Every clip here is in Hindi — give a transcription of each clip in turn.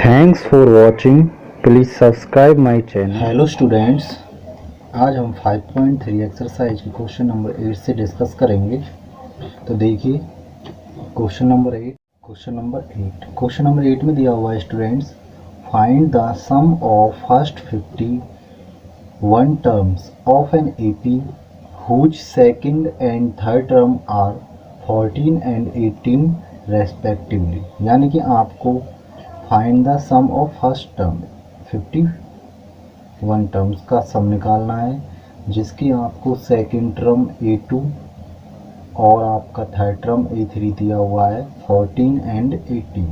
Thanks for watching, please subscribe my channel. Hello students, आज हम 5.3 एक्सरसाइज के क्वेश्चन नंबर 8 से डिस्कस करेंगे। तो देखिए क्वेश्चन नंबर 8 में दिया हुआ है students, find the sum of first 51 terms of an AP whose second and third term are 14 and 18 respectively. यानी कि आपको find the sum of first term 51 terms का सम निकालना है, जिसकी आपको सेकंड टर्म A2 और आपका थर्ड टर्म A3 दिया हुआ है 14 एंड 18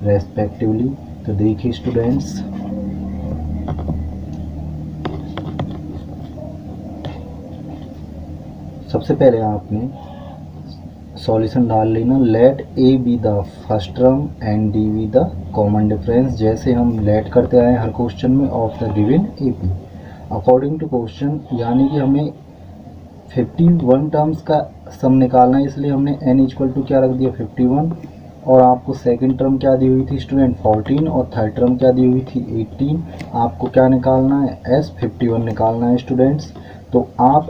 रेस्पेक्टिवली। तो देखिए स्टूडेंट्स, सबसे पहले आपने सॉल्यूशन डाल लेना। Let a be the first term and d be the common difference, जैसे हम लेट करते आए हर क्वेश्चन में, of the given A P according to question. यानी कि हमें 51 टर्म्स का सम निकालना है, इसलिए हमने n इक्वल टू क्या रख दिया 51, और आपको सेकंड टर्म क्या दी हुई थी स्टूडेंट 14 और थर्ड टर्म क्या दी हुई थी 18। आपको क्या निकालना है S51 निकालना है स्टूडेंट्स। तो आप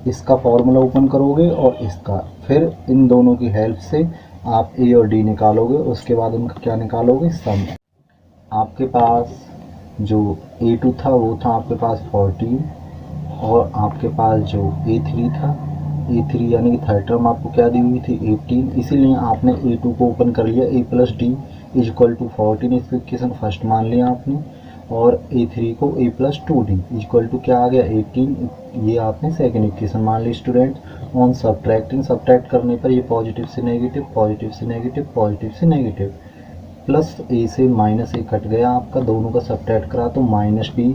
इसका फॉर्मूला ओपन करोगे और इसका, फिर इन दोनों की हेल्प से आप ए और डी निकालोगे। उसके बाद उनका क्या निकालोगे सम। आपके पास जो A2 था वो था आपके पास 14, और आपके पास जो A3 था, A3 यानी कि थर्ड टर्म आपको क्या दी हुई थी 18। इसीलिए आपने A2 को ओपन कर लिया, A plus d is equal to 14, इसको इक्वेशन फर्स्ट मान लिया आपने, और A3 को A plus 2D is equal to क्या आ गया 18, ये आपने सेकेंड इक्वेशन मान ली स्टूडेंट। ऑन सब्ट्रैक्टिंग, सब्ट्रैक्ट करने पर ये पॉजिटिव से नेगेटिव, पॉजिटिव से नेगेटिव, पॉजिटिव से नेगेटिव, प्लस ए से माइनस ए कट गया आपका, दोनों का सब्ट्रैक्ट करा तो minus B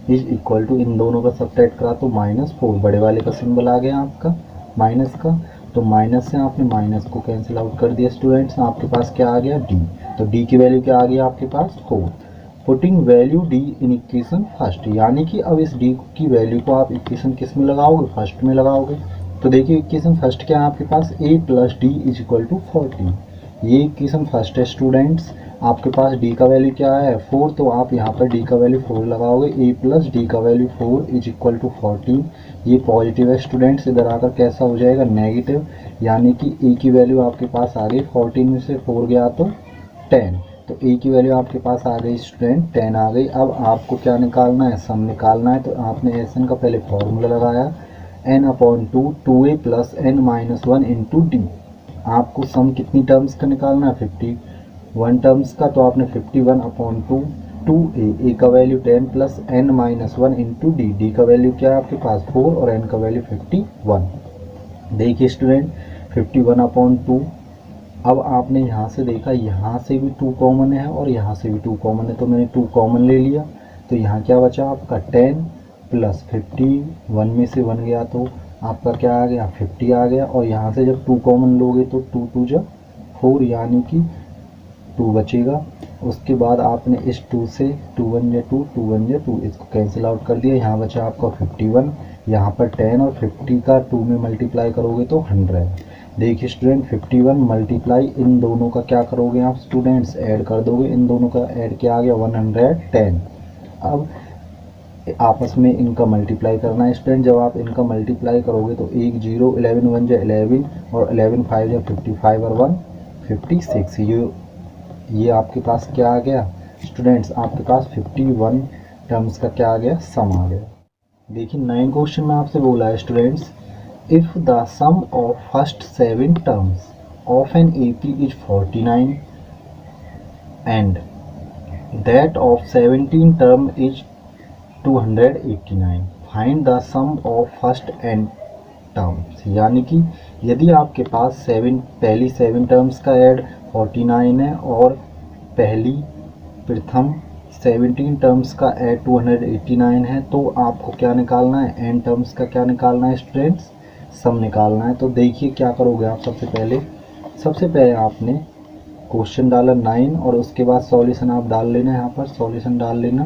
is equal to, इन दोनों का सब्ट्रैक्ट करा तो -4, बड़े वाले का सिंबल आ गया आपका माइनस का। तो माइनस से आपने माइनस को कैंसिल आउट कर दिया स्टूडेंट्स, आपके पास क्या आ गया डी। तो डी की वैल्यू क्या आ गई आपके पास 4। Putting value D in equation first, यानी कि अब इस डी की वैल्यू को आप इक्वेशन किस में लगाओगे, फर्स्ट में लगाओगे। तो देखिए इक्वेशन फर्स्ट क्या है आपके पास, a plus d is equal to 14, ये इक्वेशन फर्स्ट है स्टूडेंट्स। आपके पास d का वैल्यू क्या है 4, तो आप यहाँ पर d का वैल्यू 4 लगाओगे। a प्लस डी का वैल्यू 4 इज इक्वल टू 14, ये पॉजिटिव है स्टूडेंट्स, इधर आकर कैसा हो जाएगा नेगेटिव, यानी कि a की वैल्यू आपके पास आ गई 14 में से 4 गया तो 10, तो a की वैल्यू आपके पास आ गई स्टूडेंट 10 आ गई। अब आपको क्या निकालना है, सम निकालना है। तो आपने एसन का पहले फॉर्मूला लगाया n/2 2a plus n minus 1 into D. आपको सम कितनी टर्म्स का निकालना है 51 टर्म्स का, तो आपने 51/2 2a का value 10 plus n minus 1 into D, D का वैल्यू क्या है आपके पास 4 और n का वैल्यू 51। देखिए स्टूडेंट 51/2, अब आपने यहाँ से देखा, यहाँ से भी 2 कॉमन है और यहाँ से भी 2 कॉमन है, तो मैंने 2 कॉमन ले लिया। तो यहाँ क्या बचा आपका 10 प्लस 51 में से 1 गया तो आपका क्या आ गया 50 आ गया, और यहाँ से जब 2 कॉमन लोगे तो 2 2 जब 4, यानी कि 2 बचेगा। उसके बाद आपने इस 2 से 2 1 जा 2, 2 1 जा 2, इसको कैंसिल आउट कर दिया। यहाँ बचा आपका 51, यहाँ पर 10 और 50 का 2 में मल्टीप्लाई करोगे तो 100। देखिए स्टूडेंट 51 मल्टीप्लाई इन दोनों का क्या करोगे आप स्टूडेंट्स, ऐड कर दोगे, इन दोनों का ऐड क्या आ गया 110। अब आपस में इनका मल्टीप्लाई करना है स्टूडेंट। जब आप इनका मल्टीप्लाई करोगे तो 1 0, 11 1 जा 11, और 11 5 जा 55 और 1 56। ये आपके पास क्या आ गया स्टूडेंट्स, आपके पास 51 टर्म्स का क्या आ गया सम आ गया। देखिए 9 क्वेश्चन में आपसे बोला है students, if the sum of first 7 terms of an AP is 49 and that of 17 term is 289, find the sum of first n terms। यानी कि यदि आपके पास पहली 7 टर्म्स का ऐड 49 है और प्रथम 17 टर्म्स का ऐड 289 है, तो आपको क्या निकालना है n टर्म्स का क्या निकालना है स्टूडेंट्स, सम निकालना है। तो देखिए क्या करोगे आप, सबसे पहले आपने क्वेश्चन डाला 9, और उसके बाद सॉल्यूशन आप डाल लेना, यहाँ पर सॉल्यूशन डाल लेना।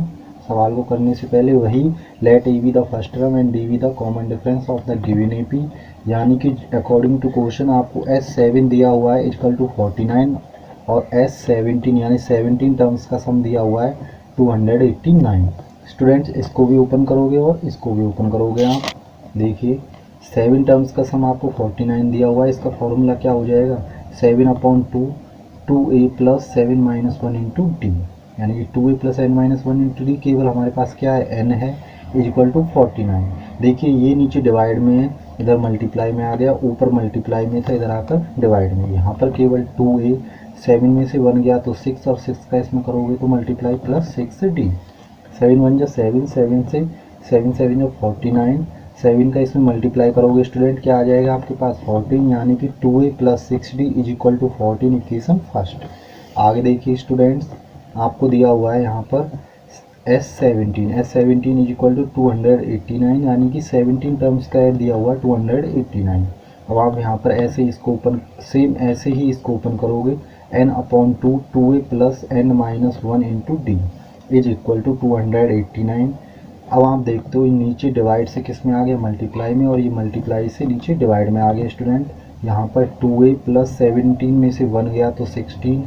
सवाल को करने से पहले वही let a be the first term and d be the common difference of the given A P, यानी कि अकॉर्डिंग टू क्वेश्चन आपको S7 दिया हुआ है इक्वल टू 49 और S17 यानी 17 टर्म्स का सम दिया हुआ है 289। स्टूडेंट्स इसको भी ओपन करोगे और इसको भी ओपन करोगे आप, देखिए 7 टर्म्स का सम आपको 49 दिया हुआ है। इसका फॉर्मूला क्या हो जाएगा 7/2 2a + 7 - 1 × d, यानी कि 2a + n - 1 × d। केवल हमारे पास क्या है n है = 49। देखिए ये नीचे डिवाइड में है, इधर मल्टीप्लाई में आ गया, ऊपर मल्टीप्लाई में था, इधर आकर डिवाइड में। यहाँ पर केवल 2a 7 में से 1 गया तो 6 और 6 का इसमें करोगे तो मल्टीप्लाई + 6d। 7 1 = 7, 7 से 7 7 = 49, 7 का इसमें मल्टीप्लाई करोगे स्टूडेंट क्या आ जाएगा आपके पास 14, यानी कि 2a + 6d = 14 इक्वेशन फर्स्ट। आगे देखिए स्टूडेंट्स आपको दिया हुआ है यहाँ पर S17 = 289, यानी कि 17 टर्म्स का ऐड दिया हुआ 289। अब आप यहाँ पर ऐसे इसको ओपन, सेम ऐसे ही इसको ओपन करोगे n/2 2a + n - 1 × d = 289। अब आप देखते हो नीचे डिवाइड से किस में आ गया मल्टीप्लाई में, और ये मल्टीप्लाई से नीचे डिवाइड में आ गया स्टूडेंट। यहाँ पर 2a + 17 में से 1 गया तो 16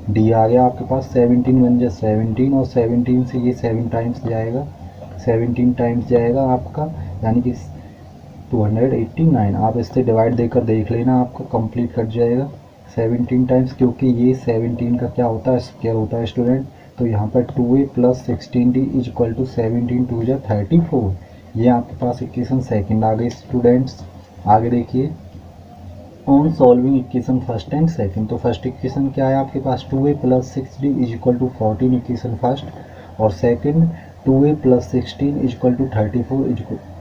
d आ गया आपके पास। 17 1 = 17 और 17 से ये 7 टाइम्स जाएगा, 17 टाइम्स जाएगा आपका, यानी कि 289। आप इससे डिवाइड देकर देख लेना, आपका कंप्लीट कट जाएगा 17 टाइम्स, क्योंकि ये 17 का क्या होता है स्क्वायर होता है स्टूडेंट। तो यहाँ पर 2a + 16d = 17 2 = 34। ये आपके पास इक्वेशन सेकंड आ गई स्टूडेंट्स। आगे देखिए on solving equation first and second. तो फर्स्ट इक्वेशन क्या है आपके पास 2a + 6d = 14 इक्वेशन फर्स्ट, और सेकंड 2a + 16 = 34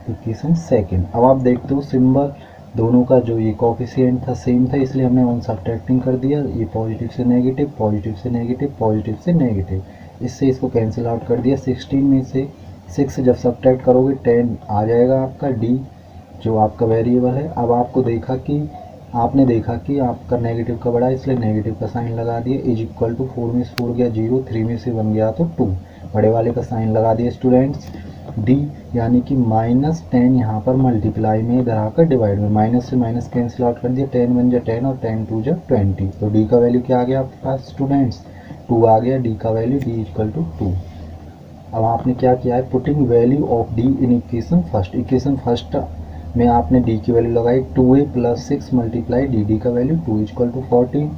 इक्वेशन सेकंड। अब आप देखते हो सिंबल दोनों का जो ये कोफिशिएंट था सेम था, इसलिए हमने ऑन सब्ट्रैक्टिंग कर दिया। ये पॉजिटिव से नेगेटिव, पॉजिटिव से नेगेटिव, पॉजिटिव से नेगेटिव, इससे इसको कैंसिल आउट कर दिया। 16 में से 6 जब सब्ट्रैक्ट करोगे 10 आ जाएगा आपका d, जो आपका वेरिएबल है। अब आपने देखा कि आपका नेगेटिव का बड़ा है, इसलिए नेगेटिव का साइन लगा दिए। = 4 में से 4 गया 0, 3 में से 1 गया तो 2, बड़े वाले का साइन लगा दिए स्टूडेंट्स। d यानी कि -10 यहाँ पर मल्टीप्लाई में, इधर आकर डिवाइड में, माइनस से माइनस कैंसिल आउट कर दिया। 10 1 = 10 और 10 2 = 20। तो d का वैल्यू क्या आ गया आपके पास स्टूडेंट्स 2 आ गया d का वैल्यू, d = 2। अब आपने क्या किया है putting value of d in equation first. Equation first में आपने d की वैल्यू लगाई 2a + 6 × d का वैल्यू 2 = 14,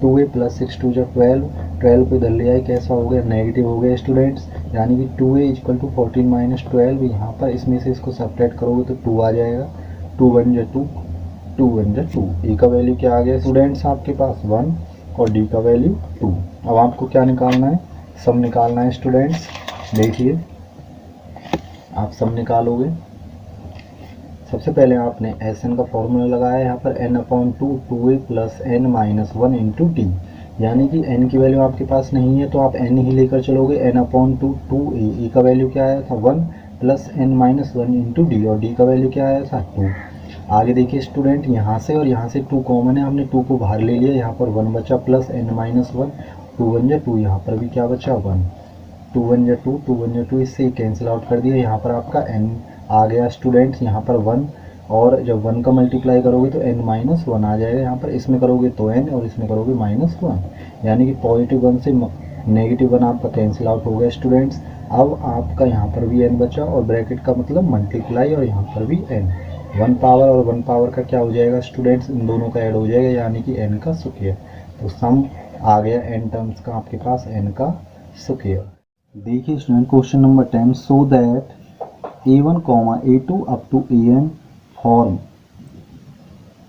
2a + 6 2 = 12, 12 को इधर ले आए, कैसा हो गया नेगेटिव हो गया स्टूडेंट्स, यानी कि 2a = 14 - 12। यहाँ पर इसमें से इसको सब्ट्रैक्ट करोगे तो 2 आ जाएगा, 2 1 = 2, 2 1 = 2। a का वैल्यू क्या आ गया स्टूडेंट्स आपके पास 1 और d का वैल्यू 2। अब आपको क्या निकालना है सम निकालना है स्टूडेंट्स। देखिए आप सम निकालोगे, सबसे पहले आपने Sn का फॉर्मूला लगाया यहाँ पर n/2 2a + n - 1 × d, यानी कि n की वैल्यू आपके पास नहीं है तो आप n ही लेकर चलोगे। n/2 2a, का वैल्यू क्या आया था 1 + n - 1 × d, और d का वैल्यू क्या आया था 2। आगे देखिए स्टूडेंट यहाँ से और यहाँ से 2 कॉमन है, हमने 2 को बाहर ले लिया, यहाँ पर 1 बचा + n - 1, 2 1 = 2, यहाँ पर भी क्या बचा 1, 2 1 = 2, 2 1 = 2, इससे कैंसिल आउट कर दिया। यहाँ पर आपका n आ गया स्टूडेंट्स, यहाँ पर 1, और जब 1 का मल्टीप्लाई करोगे तो n - 1 आ जाएगा। यहाँ पर इसमें करोगे तो n और इसमें करोगे -1, यानी कि +1 से -1 आपका कैंसिल आउट हो गया स्टूडेंट्स। अब आपका यहाँ पर भी n बचा, और ब्रैकेट का मतलब मल्टीप्लाई, और यहाँ पर भी n, 1 पावर और 1 पावर का क्या हो जाएगा स्टूडेंट्स, इन दोनों का ऐड हो जाएगा, यानी कि n का स्क्वायर। तो सम आ गया n टर्म्स का आपके पास n का स्क्वायर। देखिए student question number 10, so that a1, a2 up to an form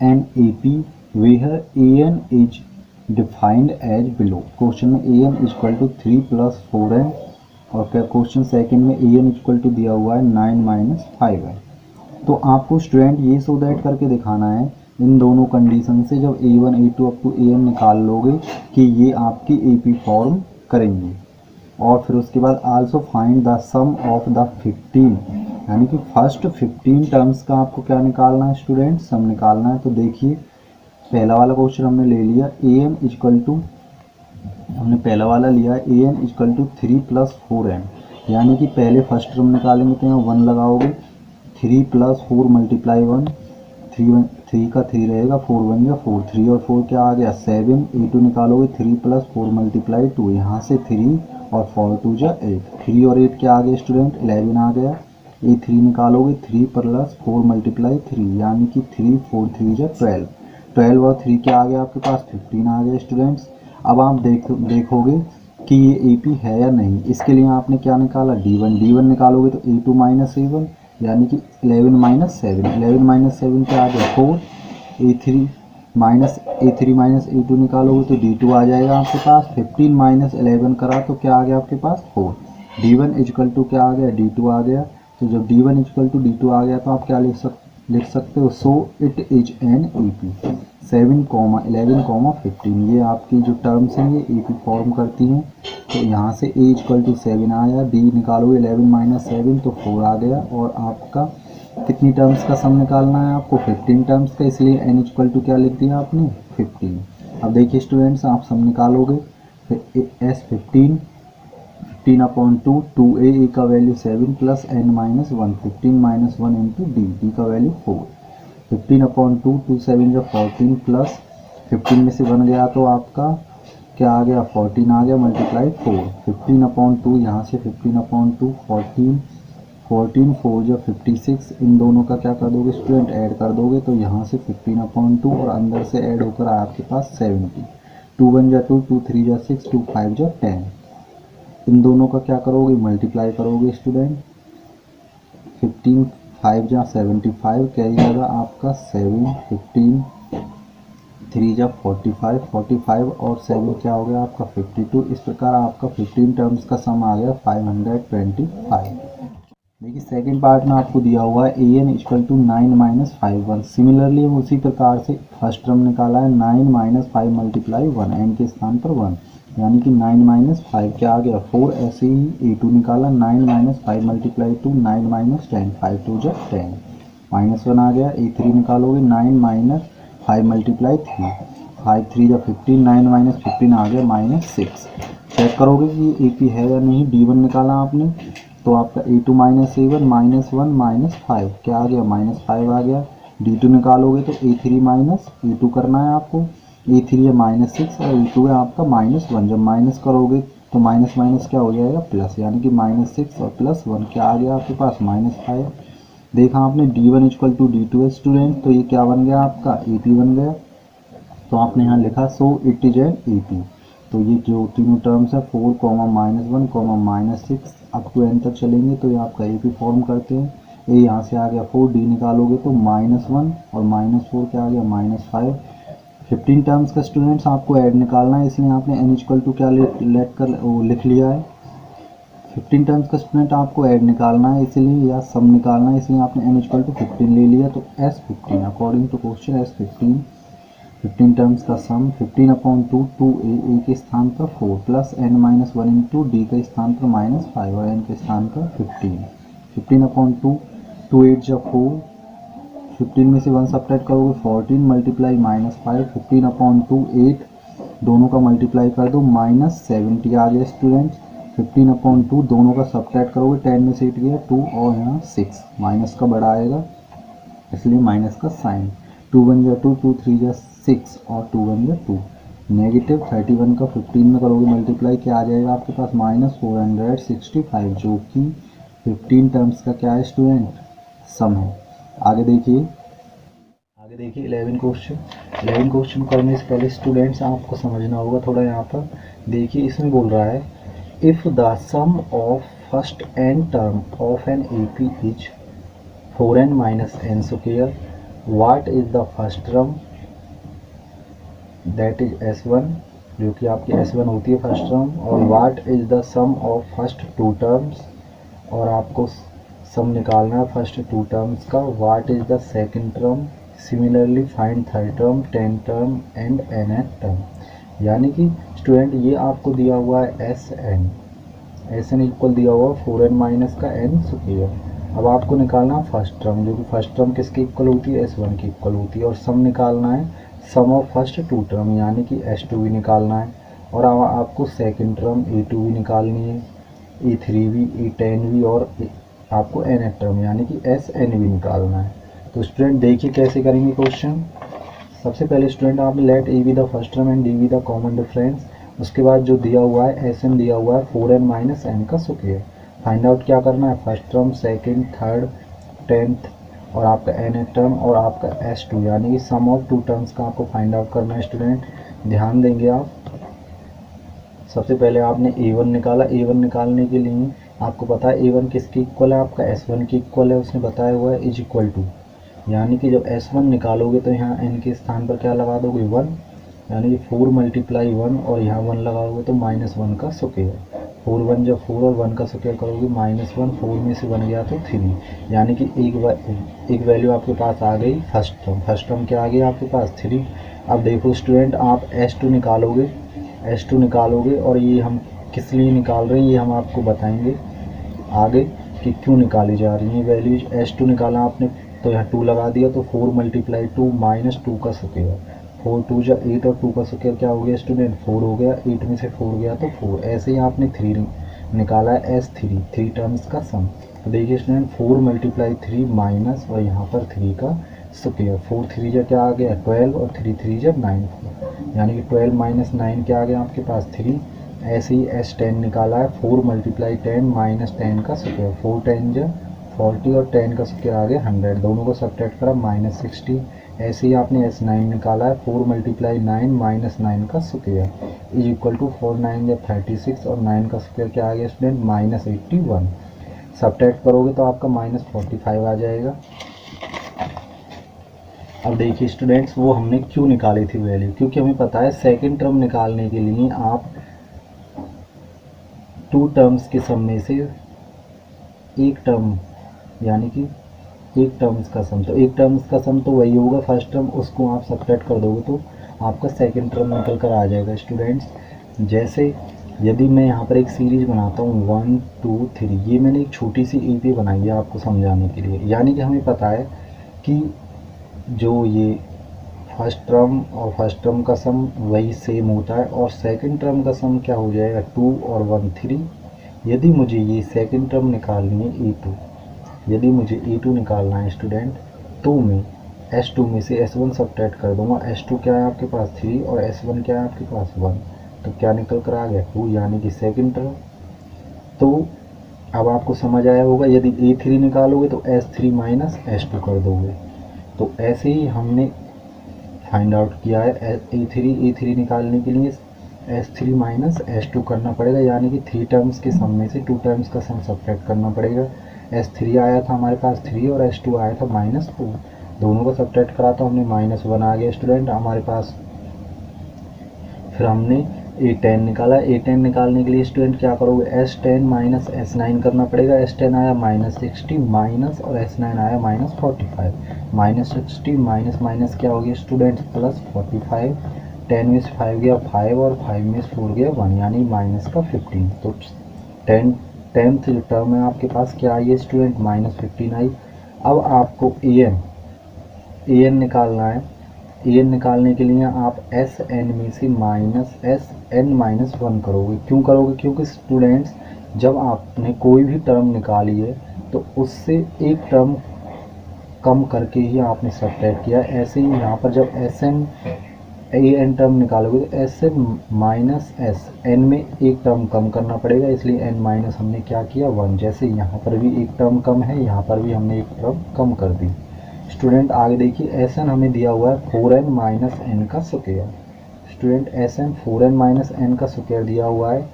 an AP where an is defined as below। Question में an = 3 + 4n, और क्या क्वेश्चन सेकंड में an = दिया हुआ है 9 - 5n। तो आपको स्टूडेंट ये सो दैट करके दिखाना है इन दोनों कंडीशन से, जब a1 a2 up to an निकाल लोगे कि ये आपकी AP फॉर्म करेंगे। और फिर उसके बाद also find the sum of the 15, यानी कि फर्स्ट 15 टर्म्स का आपको क्या निकालना है स्टूडेंट सम निकालना है। तो देखिए पहला वाला क्वेश्चन हमने ले लिया, हमने पहला वाला लिया an = 3 + 4n, यानी कि पहले फर्स्ट टर्म निकालेंगे तो यहाँ 1 लगाओगे, 3 + 4 × 1, थ्री का थ्री रहेगा, 4 1 जा 4, 3 और 4 क्या आ गया 7, A2 निकालोगे 3 + 4 × 2, यहाँ से 3 और 4 2 जा 8, 3 और 8 क्या आ गया स्टूडेंट 11 आ गया। A3 निकालोगे 3 + 4 × 3, यानी कि 3 4 3 जा 12, 12 और 3 क्या आ गया आपके पास 15 आ गया स्टूडेंट्स। अब आप देखोगे कि ये AP है या नहीं, इसके लिए आपने क्या निकाला D1 निकालोगे तो A2 - A1, यानी कि 11 - 7, 11 - 7 क्या आ गया 4, A3 - A2 निकालोगे तो D2 आ जाएगा आपके पास, 15 - 11 करा तो क्या आ गया आपके पास 4, D1 = क्या आ गया D2 आ गया। तो जब D1 = D2 आ गया तो आप क्या लिख सकते हो, so it is an AP, 7, 11, 15, ये आपकी जो टर्म्स हैं ये AP फॉर्म करती हैं। तो यहाँ से A = 7 आया, D निकालोगे 11 - 7 तो 4 आ गया, और आपका कितनी टर्म्स का सम निकालना है आपको 15 टर्म्स का, इसलिए N = क्या लिख दिया आपने 15। अब देखिए स्टूडेंट्स आप सम निकालोगे, फिर S 15 15/2, 2A का वैल्यू 7 + n - 1, 15 - 1 × D का वैल्यू 4, 15/2, 2 7 जा 14 प्लस 15 में से 1 गया तो आपका क्या आ गया 14 आ गया, × 4, 15/2, यहाँ से 15/2 14, 14 4 जा 56, इन दोनों का क्या कर दोगे स्टूडेंट ऐड कर दोगे, तो यहाँ से 15/2 और अंदर से ऐड होकर आया आपके पास 70, 2 1 जा 2, 2 3 जा 6, 2 5 जा 10, इन दोनों का क्या करोगे मल्टीप्लाई करोगे स्टूडेंट, 15 5 जा 75, कैरी लगा आपका 7, 15 3 जा 45, 45 और 7 क्या हो गया आपका 52। इस प्रकार आपका 15 टर्म्स का सम आ गया 525। देखिए सेकंड पार्ट में आपको दिया हुआ है AN = 9 - 5 1। सिमिलरली हम उसी प्रकार से फर्स्ट टर्म निकाला है 9 - 5 × 1, n के स्थान पर 1, यानी कि 9 - 5 क्या आ गया 4। ऐसे ही A2 निकाला 9 - 5 × 2, 9 - 10, 5 2 जा 10, -1 आ गया। A3 निकालोगे 9 - 5 × 3, 5 3 जा 15, 9 - 15 आ गया -6। चेक करोगे कि AP है या नहीं, D1 निकाला आपने तो आपका A2 - A1 -1 -5 क्या आ गया -5 आ गया। D2 निकालोगे तो A3 - A2 करना है आपको, A3 है -6 और A2 है आपका -1, जब माइनस करोगे तो माइनस माइनस क्या हो जाएगा प्लस, यानी कि -6 और +1 क्या आ गया आपके पास -5। देखा आपने D1 = D2 है स्टूडेंट, तो ये क्या बन गया आपका AP बन गया, तो आपने यहाँ लिखा so it is an AP। तो ये जो तीनों टर्म्स है 4, -1, -6 अप टू n तक चलेंगे तो ये आपका AP फॉर्म करते हैं। A यहाँ से आ गया 4, D निकालोगे तो -1 और -4 क्या आ गया -5। 15 टर्म्स का स्टूडेंट्स आपको ऐड निकालना है, इसलिए आपने N = क्या लिख लिया है। 15 टर्म्स का स्टूडेंट आपको ऐड निकालना है इसलिए, या सम निकालना है इसलिए आपने N = 15 ले लिया। तो S15 according to question S15 15 terms का सम 15/2, 2A के स्थान पर 4 + n - 1 × D के स्थान पर -5 और n के स्थान पर 15, 15/2, 2 8 जा 4, 15 में से 1 सब्ट्रैक्ट करोगे 14 × -5, 15/2 8, दोनों का मल्टीप्लाई कर दो -70 आ गया स्टूडेंट्स। 15/2 दोनों का सब्ट्रैक्ट करोगे 10 में से 8 गया 2 और यहाँ 6, माइनस का बड़ा आएगा इसलिए माइनस का साइन, 2 1 जा 2, 2 3 जा 6 और 2 1 जा 2, -31 का 15 में करोगे मल्टीप्लाई क्या आ जाएगा आपके पास -465, जो कि 15 टर्म्स का क्या है स्टूडेंट सम है। आगे देखिए 11 क्वेश्चन करने से पहले स्टूडेंट्स आपको समझना होगा थोड़ा, यहाँ पर देखिए इसमें बोल रहा है if the sum of first n term of an AP is 4n - n square, what is the first term that is S1, जो कि आपकी S1 होती है फर्स्ट टर्म, और what is the sum of first 2 terms, और आपको सम निकालना है फर्स्ट 2 टर्म्स का, what is the second term, similarly find third term, 10th term and nth term. यानी कि स्टूडेंट ये आपको दिया हुआ है SN इक्वल दिया हुआ 4n - का n स्क्वायर। अब आपको निकालना फर्स्ट टर्म, जो कि फर्स्ट टर्म किसके इक्वल होती है S1 की इक्वल होती है, और सम निकालना है सम ऑफ फर्स्ट 2 टर्म यानी कि S2 भी निकालना है, और आपको सेकंड टर्म A2 भी निकालनी है, A3 भी, A10 भी, और आपको nth टर्म यानी कि SN भी निकालना है। तो स्टूडेंट देखिए कैसे करेंगे क्वेश्चन। सबसे पहले स्टूडेंट आपने let a be the first term and d be the common difference. उसके बाद जो दिया हुआ है एस एन दिया हुआ है 4n माइनस एन का स्क्वायर। फाइंड आउट क्या करना है, first term, second, third, 10th और आपका एन टर्म और आपका S2 यानी कि सम ऑफ टू टर्म्स का आपको फाइंड आउट करना है। स्टूडेंट ध्यान देंगे आप। सबसे पहले आपने A1 निकाला। A1 निकालने के लिए आपको पता है A1 किसकी इक्वल है, आपका S1 की इक्वल है, उसने बताया हुआ है इज इक्वल टू, यानी कि जब S1 निकालोगे तो यहाँ n के स्थान पर क्या लगा दोगे 1, यानी कि 4 मल्टीप्लाई 1 और यहाँ 1 लगाओगे तो -1 का स्क्वायर। 4 1 जब 4 और 1 का स्क्वायर करोगे -1, 4 में से 1 गया तो 3, यानी कि एक वैल्यू आपके पास आ गई फर्स्ट टर्म। फर्स्ट टर्म क्या आ गई आपके पास 3। अब देखो स्टूडेंट आप S2 निकालोगे, S2 निकालोगे और ये हम किस लिए निकाल रहे हैं ये हम आपको बताएंगे आगे कि क्यों निकाली जा रही है वैल्यूज। S2 निकाला आपने तो यहाँ 2 लगा दिया तो 4 मल्टीप्लाई 2 -2 का स्क्वायर। 4 2 जा 8 और 2 का स्क्वायर क्या हो गया स्टूडेंट 4 हो गया, 8 में से 4 गया तो 4। ऐसे ही आपने 3 निकाला है S3, 3 टर्म्स का सम। तो देखिए स्टूडेंट 4 मल्टीप्लाई 3 माइनस और यहाँ पर 3 का स्क्वायर। 4 3 जा क्या आ गया 12 और 3 3 जा 9, यानी कि 12 माइनस 9 क्या आ गया आपके पास 3। ऐसे ही S10 निकाला है 4 मल्टीप्लाई 10 माइनस 10 का स्क्वायर। 4 10 जा 40 और 10 का स्क्वायर आ गया 100, दोनों को सब्ट्रैक्ट करा -60। ऐसे ही आपने S9 निकाला है 4 मल्टीप्लाई 9 माइनस 9 का स्क्वायर इज इक्वल टू 4 9 जा 36 और 9 का स्क्वायर क्या आ गया स्टूडेंट -81। सब्ट्रैक्ट करोगे तो आपका -45 आ जाएगा। अब देखिए स्टूडेंट्स वो हमने क्यों निकाली थी वैल्यू, क्योंकि हमें पता है सेकंड टर्म निकालने के लिए आप टू टर्म्स के सम में से एक टर्म यानी कि एक टर्म्स का सम, तो एक टर्म्स का सम तो वही होगा फर्स्ट टर्म, उसको आप सब्ट्रैक्ट कर दोगे तो आपका सेकंड टर्म निकल कर आ जाएगा। स्टूडेंट्स जैसे यदि मैं यहाँ पर एक सीरीज बनाता हूँ 1 2 3, ये मैंने एक छोटी सी EP बनाई है आपको समझाने के लिए। यानी कि हमें पता है कि जो ये फर्स्ट टर्म और फर्स्ट टर्म का सम वही सेम होता है और सेकंड टर्म का सम क्या हो जाएगा 2 और 1 3। यदि मुझे ये सेकंड टर्म निकालनी है A2, यदि मुझे A2 निकालना है स्टूडेंट तो मैं S2 में से S1 सब्ट्रैक्ट कर दूंगा। S2 क्या है आपके पास 3 और S1 क्या है आपके पास 1, तो क्या निकल कर आ गया 2, यानी कि सेकंड टर्म। तो अब आपको समझ आया होगा यदि A3 निकालोगे तो S3 माइनस S2 कर दोगे। तो ऐसे ही हमने फाइंड आउट किया है A3 निकालने के लिए S3 माइनस S2 करना पड़ेगा, यानी कि 3 टर्म्स के सम में से 2 टर्म्स का सम सब्ट्रैक्ट करना पड़ेगा। S3 आया था हमारे पास 3 और S2 आया था -4, दोनों को सब्ट्रैक्ट करा तो हमने -1 आ गया स्टूडेंट हमारे पास। फिर हमने A10 निकाला। A10 निकालने के लिए स्टूडेंट क्या करोगे S10 माइनस S9 करना पड़ेगा। S10 आया -60 माइनस और S9 आया -45, -60 माइनस माइनस क्या हो गया स्टूडेंट +45। 10 में से 5 गया 5 और 5 में से 4 गया 1, यानी -15। तो 10th जो टर्म है आपके पास क्या आई है स्टूडेंट -15 आई। अब आपको an निकालना है। an निकालने के लिए आप Sn में से -1 करोगे। क्यों करोगे, क्योंकि स्टूडेंट्स जब आपने कोई भी टर्म निकाली है तो उससे एक टर्म कम करके ही आपने सब्ट्रैक्ट किया। ऐसे ही यहाँ पर जब an टर्म निकालोगे तो Sn माइनस Sn में एक टर्म कम करना पड़ेगा, इसलिए n माइनस हमने क्या किया 1। जैसे यहाँ पर भी एक टर्म कम है, यहाँ पर भी हमने एक टर्म कम कर दी। स्टूडेंट आगे देखिए Sn हमें दिया हुआ है 4n माइनस n का square. Student Sn 4n minus n का स्क्वायर दिया हुआ है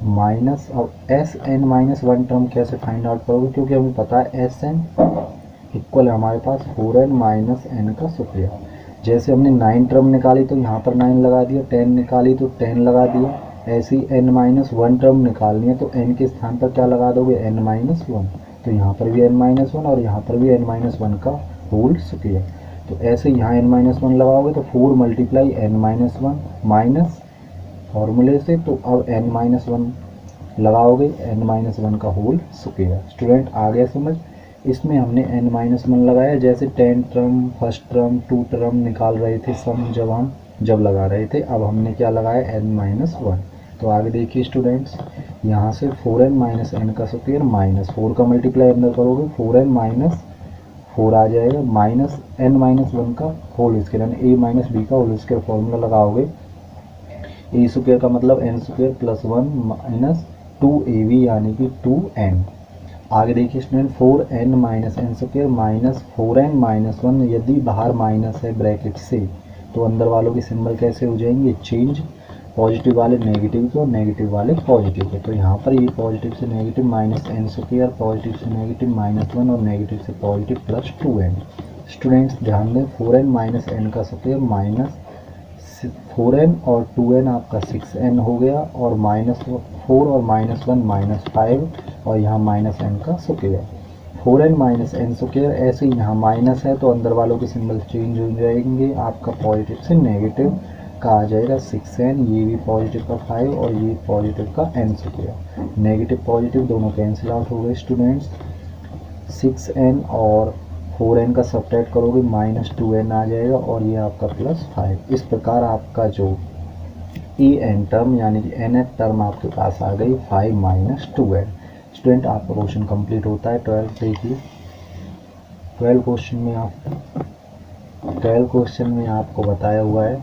माइनस। अब Sn माइनस 1 टर्म कैसे फाइंड आउट करोगे, क्योंकि हमें पता है Sn इक्वल है हमारे पास 4n माइनस n का स्क्वायर। जैसे हमने 9 टर्म निकाली तो यहाँ पर 9 लगा दिया, 10 निकाली तो 10 लगा दिया। ऐसे ही n माइनस 1 टर्म निकालनी है तो n के स्थान पर क्या लगा दोगे n माइनस 1, तो यहाँ पर भी n माइनस 1 और यहाँ पर भी n माइनस 1 का होल स्क्वायर। तो ऐसे यहाँ n माइनस 1 लगाओगे तो 4 मल्टीप्लाई n माइनस 1 माइनस फॉर्मूले से, तो अब n माइनस 1 लगाओगे n माइनस 1 का होल स्क्वायर। स्टूडेंट आ गया समझ। इसमें हमने n माइनस 1 लगाया, जैसे 10 टर्म फर्स्ट टर्म 2 टर्म निकाल रहे थे सम जब लगा रहे थे, अब हमने क्या लगाया n माइनस 1। तो आगे देखिए स्टूडेंट्स यहाँ से 4n माइनस n का स्क्वायर माइनस 4 का मल्टीप्लाई अंदर करोगे 4n माइनस 4 आ जाएगा, माइनस n माइनस 1 का होल स्क्वायर यानी a माइनस बी का होल स्क्वायर फॉर्मूला लगाओगे। ए स्क्वायर का मतलब n square plus 1 minus 2ab यानी कि 2n। आगे देखिए student 4n minus n square minus 4n minus 1, यदि बाहर माइनस है ब्रैकेट से तो अंदर वालों के सिंबल कैसे हो जाएंगे चेंज, पॉजिटिव वाले नेगेटिव के और नेगेटिव वाले पॉजिटिव के। तो यहाँ पर ये पॉजिटिव से negative minus n square, positive से नेगेटिव माइनस 1 और नेगेटिव से पॉजिटिव प्लस 2n। स्टूडेंट्स ध्यान दें 4n माइनस एन का स्क्वायर माइनस 4n और 2n आपका 6n हो गया, और माइनस 4 और माइनस 1 माइनस 5 और यहाँ माइनस n का square. 4n minus n square, ऐसे ही यहाँ माइनस है तो अंदर वालों के सिंबल चेंज हो जाएंगे, आपका पॉजिटिव से नेगेटिव का आ जाएगा 6n, ये भी पॉजिटिव का 5 और ये पॉजिटिव का n स्क्वायर। नेगेटिव पॉजिटिव दोनों कैंसिल आउट हो गए स्टूडेंट्स। 6n और 4n का सब्ट्रैक्ट करोगे माइनस 2n आ जाएगा और ये आपका प्लस 5। इस प्रकार आपका जो en टर्म यानी कि nth टर्म आपके पास आ गई 5 माइनस 2n। स्टूडेंट आपका क्वेश्चन कंप्लीट होता है। 12 देखिए 12 क्वेश्चन में आपको बताया हुआ है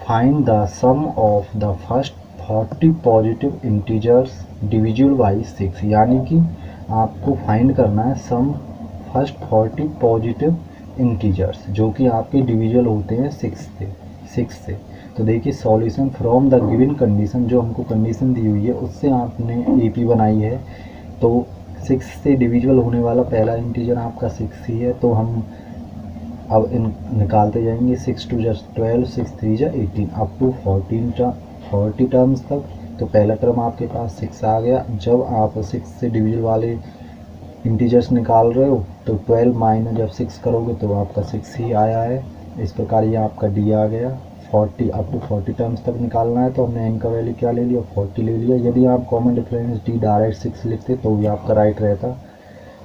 find the sum of the first 40 positive integers divisible by 6, यानी कि आपको फाइंड करना है सम फर्स्ट 40 पॉजिटिव इंटीजर्स जो कि आपके डिविजिबल होते हैं 6 से। तो देखिए solution from the given condition, जो हमको कंडीशन दी हुई है उससे आपने एपी बनाई है। तो 6 से डिविजिबल होने वाला पहला इंटीजर आपका 6 ही है, तो हम अब इन निकालते जाएंगे। 6 2 जा 12, 6 3 जा 18 अप टू 40 टर्म्स तक। तो पहला टर्म आपके पास 6 आ गया। जब आप 6 से डिविजिबल वाले इंटीजर्स निकाल रहे हो तो 12 माइनस जब 6 करोगे तो आपका 6 ही आया है। इस प्रकार ये आपका डी आ गया। 40 अप टू 40 टर्म्स तक निकालना है तो हमने एन का वैल्यू क्या ले लिया 40 ले लिया। यदि आप कॉमन डिफरेंस डी डायरेक्ट 6 लिखते तो भी आपका राइट रहता।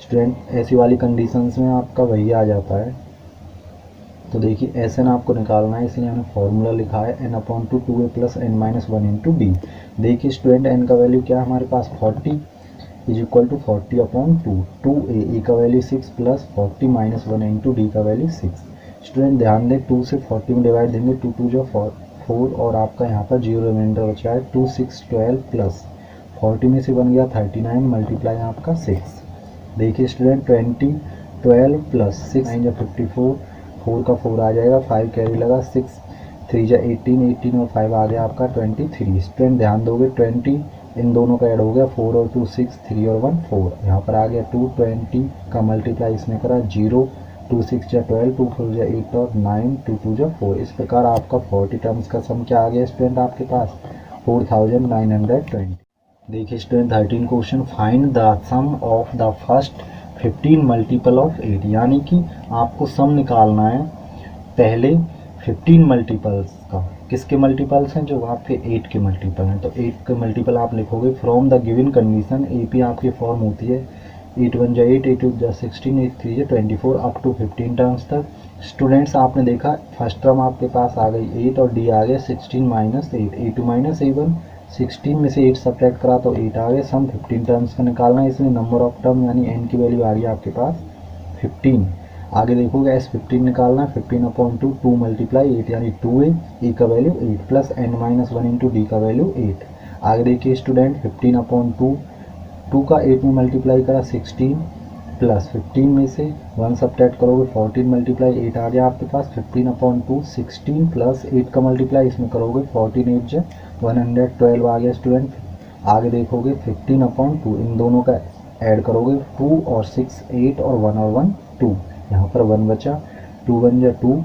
स्टूडेंट ऐसी वाली कंडीशंस में आपका वही आ जाता है। तो देखिए एस एन आपको निकालना है, इसलिए हमने फॉर्मूला लिखा है n upon two 2a plus n minus 1 into d. देखिए स्टूडेंट एन का वैल्यू क्या है हमारे पास 40 is equal to 40 upon 2a का value 6 plus 40 minus 1 into d का वैल्यू 6। स्टूडेंट ध्यान दें 2 से 40 में डिवाइड देंगे 2 2 जो 4 और आपका यहाँ पर 0 रिमाइंडर बचा है 2 6 12 प्लस 40 में से बन गया 39 मल्टीप्लाई आपका 6। देखिए स्टूडेंट 20 12 प्लस 6 9 या 54, 4 का 4 आ जाएगा, 5 कैरी लगा, 6 3 जा 18 और 5 आ गया आपका 23। स्टूडेंट ध्यान दोगे 20 इन दोनों का ऐड हो गया 4 और 2 6 3 और 1 4। यहाँ पर आ गया 220 का मल्टीप्लाई इसमें करा 0 2 6 जा 12 2 4 जा 8 और 9 2 2 जा 4। इस प्रकार आपका 40 टर्म्स का सम क्या आ गया स्टूडेंट आपके पास 4920। देखिए student 13 question find the sum of the first 15 multiple of 8, यानी कि आपको सम निकालना है पहले 15 मल्टीपल्स का। किसके मल्टीपल्स हैं जो आपके 8 के मल्टीपल हैं। तो 8 के मल्टीपल आप लिखोगे from the given condition. AP आपकी फॉर्म होती है 8 1 जा 8 8 2 जा 16 8 3 जा 24 अप टू 15 टर्म्स तक। स्टूडेंट्स आपने देखा फर्स्ट टर्म आपके पास आ गई 8 और डी आ गया 16 माइनस 8 8 माइनस 1 16 में से 8 सब्ट्रैक्ट करा तो 8 आ गए। सम 15 टर्म्स का निकालना है, इसमें नंबर ऑफ टर्म यानी एन की वैल्यू आ गई आपके पास 15। आगे देखोगे एस 15 निकालना है 15 अपॉन 2 मल्टीप्लाई 8 यानी 2a ए का value 8 plus n minus 1 into d का वैल्यू 8। आगे देखिए स्टूडेंट 15 अपॉन 2 का 8 में मल्टीप्लाई करा 16 प्लस 15 में से 1 सब्ट्रैक्ट करोगे 14 मल्टीप्लाई 8 आ गया आपके पास 15 अपॉन 2 16 प्लस 8 का मल्टीप्लाई इसमें करोगे 14 8 जा 112 आ गया स्टूडेंट। आगे देखोगे 15 अपॉन 2 इन दोनों का ऐड करोगे 2 और 6 8 और 1 और 1 2, यहाँ पर 1 बचा 2 1 जा 2,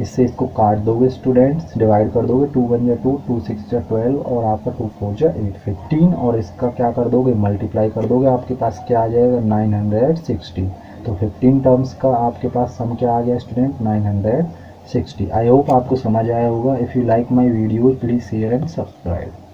इससे इसको काट दोगे स्टूडेंट्स डिवाइड कर दोगे 2 1 जा 2 2 6 जा 12 और आपका 2 4 जा 8 15 और इसका क्या कर दोगे मल्टीप्लाई कर दोगे आपके पास क्या आ जाएगा 960। तो 15 टर्म्स का आपके पास सम क्या आ गया स्टूडेंट 960। आई होप आपको समझ आया होगा। If you like my videos please share and subscribe.